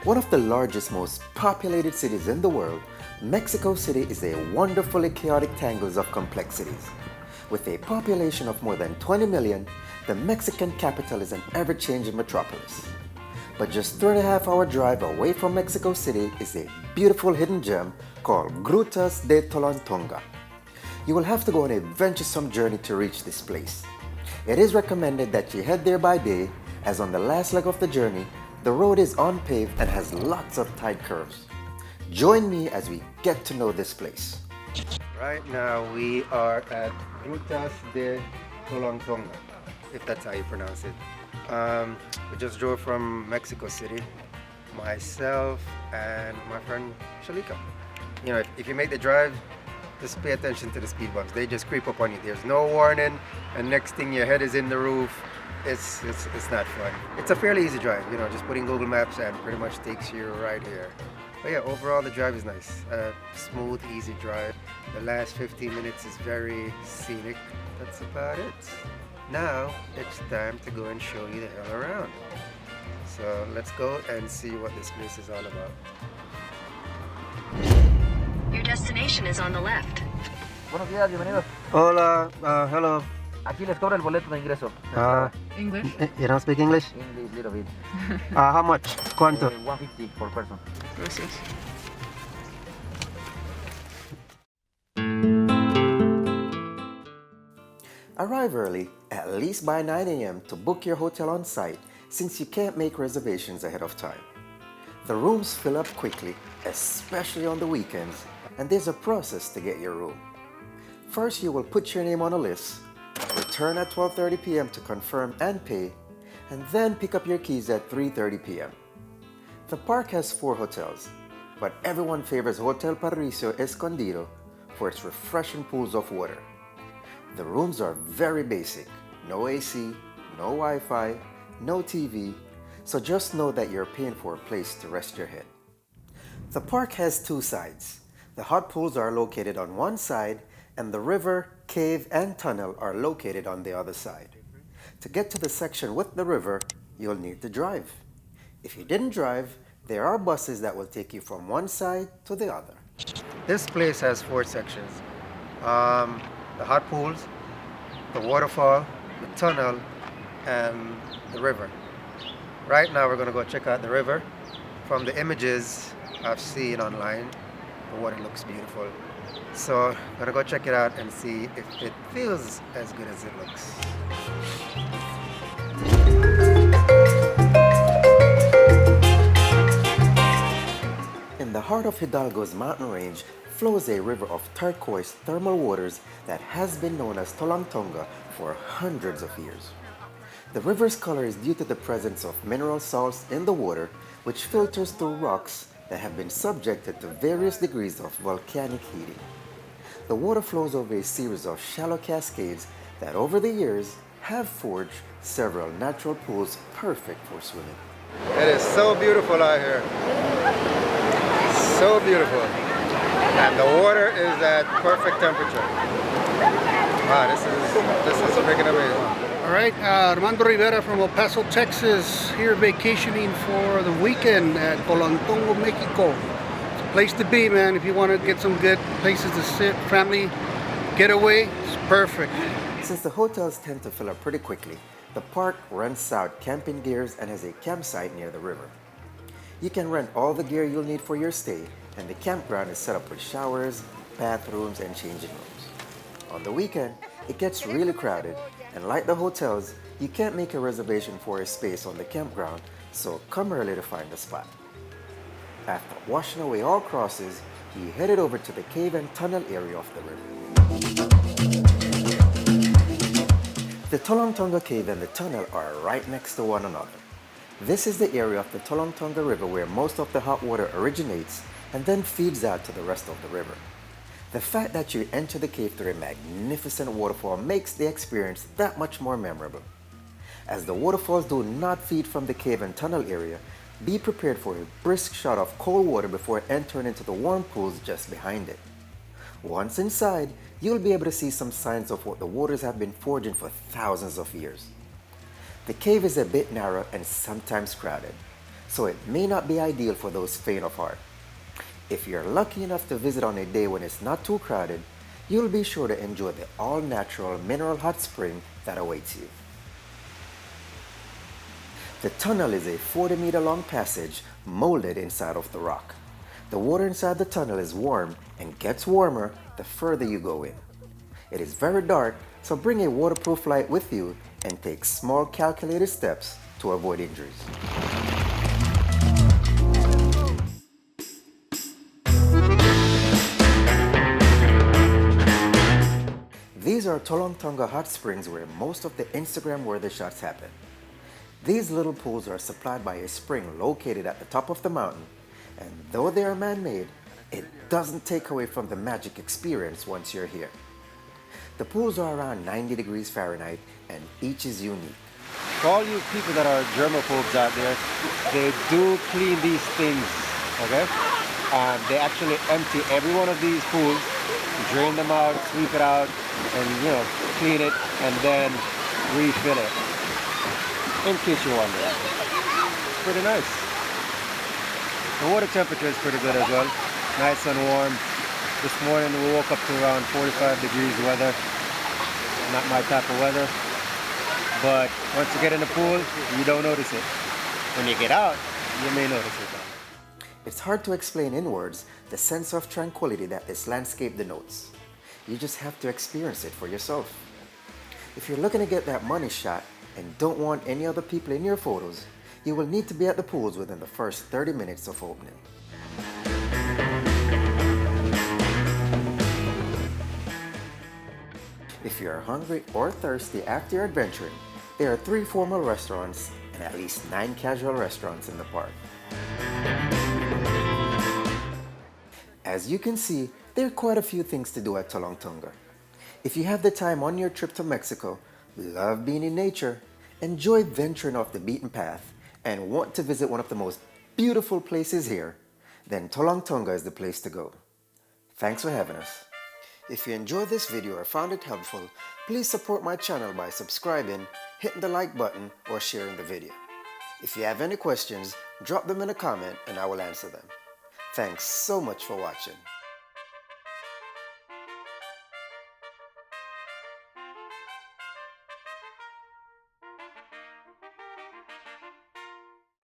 One of the largest, most populated cities in the world, Mexico City is a wonderfully chaotic tangle of complexities. With a population of more than 20 million, the Mexican capital is an ever-changing metropolis. But just 3.5 hour drive away from Mexico City is a beautiful hidden gem called Grutas de Tolantongo. You will have to go on a venturesome journey to reach this place. It is recommended that you head there by day, as on the last leg of the journey, the road is unpaved and has lots of tight curves. Join me as we get to know this place. Right now we are at Grutas de Tolantongo, if that's how you pronounce it. We just drove from Mexico City, myself and my friend Shalika. You know, if you make the drive, just pay attention to the speed bumps. They just creep up on you. There's no warning, and next thing your head is in the roof. It's not fun. It's a fairly easy drive, you know, just putting Google Maps and pretty much takes you right here. But yeah, overall the drive is nice. Smooth, easy drive. The last 15 minutes is very scenic. That's about it. Now it's time to go and show you the hell around. So let's go and see what this place is all about. Your destination is on the left. Buenos días, bienvenidos. Hola, hello. Aquí les cobra el boleto de ingreso. English? You don't speak English? English, little bit. How much? ¿Cuánto? 150 per person. Gracias. Arrive early, at least by 9 a.m. to book your hotel on site, since you can't make reservations ahead of time. The rooms fill up quickly, especially on the weekends, and there's a process to get your room. First, you will put your name on a list, return at 12:30 p.m. to confirm and pay, and then pick up your keys at 3:30 p.m. The park has 4 hotels, but everyone favors Hotel Paradiso Escondido for its refreshing pools of water. The rooms are very basic, no AC, no Wi-Fi, no TV, so just know that you're paying for a place to rest your head. The park has 2 sides. The hot pools are located on one side, and the river, cave, and tunnel are located on the other side. To get to the section with the river, you'll need to drive. If you didn't drive, there are buses that will take you from one side to the other. This place has 4 sections. The hot pools, the waterfall, the tunnel, and the river. Right now we're going to go check out the river. From the images I've seen online, the water looks beautiful. So I'm going to go check it out and see if it feels as good as it looks. In the heart of Hidalgo's mountain range flows a river of turquoise thermal waters that has been known as Tolantongo for hundreds of years. The river's color is due to the presence of mineral salts in the water, which filters through rocks that have been subjected to various degrees of volcanic heating. The water flows over a series of shallow cascades that over the years have forged several natural pools perfect for swimming. It is so beautiful out here. So beautiful. And the water is at perfect temperature. Wow, this is freaking amazing. All right, Armando Rivera from El Paso, Texas, here vacationing for the weekend at Tolantongo, Mexico. It's a place to be, man. If you want to get some good places to sit, family getaway, it's perfect. Since the hotels tend to fill up pretty quickly, the park rents out camping gears and has a campsite near the river. You can rent all the gear you'll need for your stay, and the campground is set up with showers, bathrooms, and changing rooms. On the weekend, it gets really crowded, and like the hotels, you can't make a reservation for a space on the campground, so come early to find a spot. After washing away all crosses, we headed over to the cave and tunnel area of the river. The Tolantongo cave and the tunnel are right next to one another. This is the area of the Tolantongo River where most of the hot water originates and then feeds out to the rest of the river. The fact that you enter the cave through a magnificent waterfall makes the experience that much more memorable. As the waterfalls do not feed from the cave and tunnel area, be prepared for a brisk shot of cold water before entering into the warm pools just behind it. Once inside, you'll be able to see some signs of what the waters have been forging for thousands of years. The cave is a bit narrow and sometimes crowded, so it may not be ideal for those faint of heart. If you're lucky enough to visit on a day when it's not too crowded, you'll be sure to enjoy the all-natural mineral hot spring that awaits you. The tunnel is a 40-meter long passage molded inside of the rock. The water inside the tunnel is warm and gets warmer the further you go in. It is very dark, so bring a waterproof light with you and take small calculated steps to avoid injuries. These are Tolantongo hot springs where most of the Instagram-worthy shots happen. These little pools are supplied by a spring located at the top of the mountain, and though they are man-made, it doesn't take away from the magic experience once you're here. The pools are around 90 degrees Fahrenheit and each is unique. For all you people that are germaphobes out there, they do clean these things, okay? They actually empty every one of these pools, drain them out, sweep it out, and clean it, and then refill it. In case you're wondering. Pretty nice. The water temperature is pretty good as well. Nice and warm. This morning we woke up to around 45 degrees weather. Not my type of weather. But once you get in the pool, you don't notice it. When you get out, you may notice it. It's hard to explain in words the sense of tranquility that this landscape denotes. You just have to experience it for yourself. If you're looking to get that money shot and don't want any other people in your photos, you will need to be at the pools within the first 30 minutes of opening. If you are hungry or thirsty after your adventuring, there are 3 formal restaurants and at least 9 casual restaurants in the park. As you can see, there are quite a few things to do at Tolantongo. If you have the time on your trip to Mexico, love being in nature, enjoy venturing off the beaten path, and want to visit one of the most beautiful places here, then Tolantongo is the place to go. Thanks for having us. If you enjoyed this video or found it helpful, please support my channel by subscribing, hitting the like button, or sharing the video. If you have any questions, drop them in a comment and I will answer them. Thanks so much for watching.